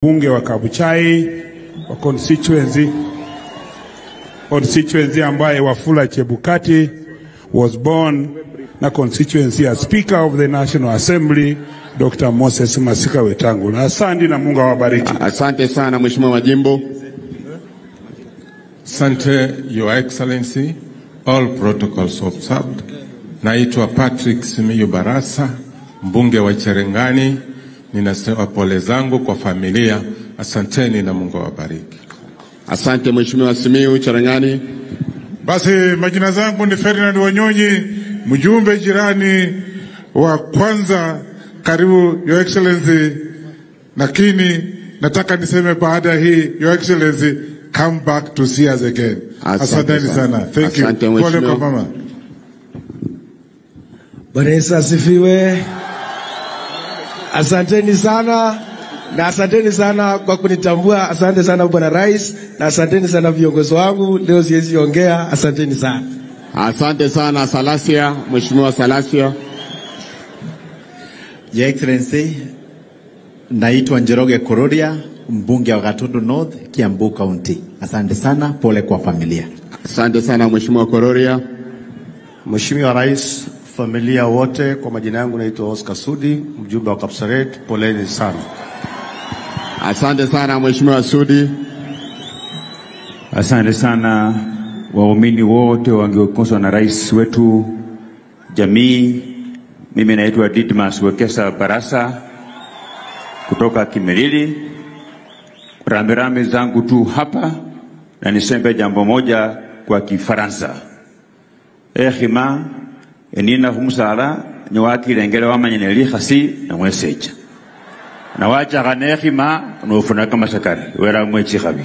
Bunge wa Kabuchai wa constituency ambaye Wafula Chebukati was born na constituency as Speaker of the National Assembly Dr. Moses Masika Wetangula. Asante na Mungu awabariki. Asante sana Mheshimiwa wa Jimbo. Asante Your Excellency, all protocols observed. Naitwa Patrick Simiyu Barasa, mbunge wa Cherengani. Ninasema pole zangu kwa familia. Asanteni na Mungu awabariki. Asante Mheshimiwa Simiyu Cherengani. Basi majina zangu ni Ferdinand Wanyonyi, mjumbe jirani wa kwanza. Karibu Your Excellency. Lakini nataka niseme baada hii, Your Excellency, come back to see us again. Asante sana. Thank you. Pole kwa mama. Bwana Yesu asifiwe. Asanteni sana na asanteni sana kwa kunitambua. Asante sana Bwana Rais na asanteni sana viongozi wangu. Leo siwezi ongea. Asanteni sana. Asante sana Salasia, Mheshimiwa Salasia. Your Excellency, naitwa Njoroge Kororia, mbunge wa Gatundu North, Kiambu County. Asante sana, pole kwa familia. Asante sana Mheshimiwa Kororia. Mheshimiwa Rais, familia wote, kwa majina yangu naitwa Oscar Sudi, mjumbe wa Kapsaret, poleni sana. Asante sana Mheshimiwa Sudi. Asante sana waumini wote wangeongozwa na rais wetu jamii. Mimi naitwa Didmas Wekesa Barasa kutoka Kimirili. Rambirambi zangu tu hapa na niseme jambo moja kwa Kifaransa. Ehima enina humusala nyawaki lengele wamanyene khasi na mwesecha. Na wacha kanehima nofuna kama sakari wera mwechi khabi.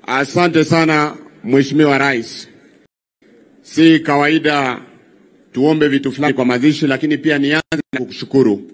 Asante sana Mheshimiwa Rais. Si kawaida tuombe vitu fulani kwa mazishi, lakini pia nianze na kukushukuru.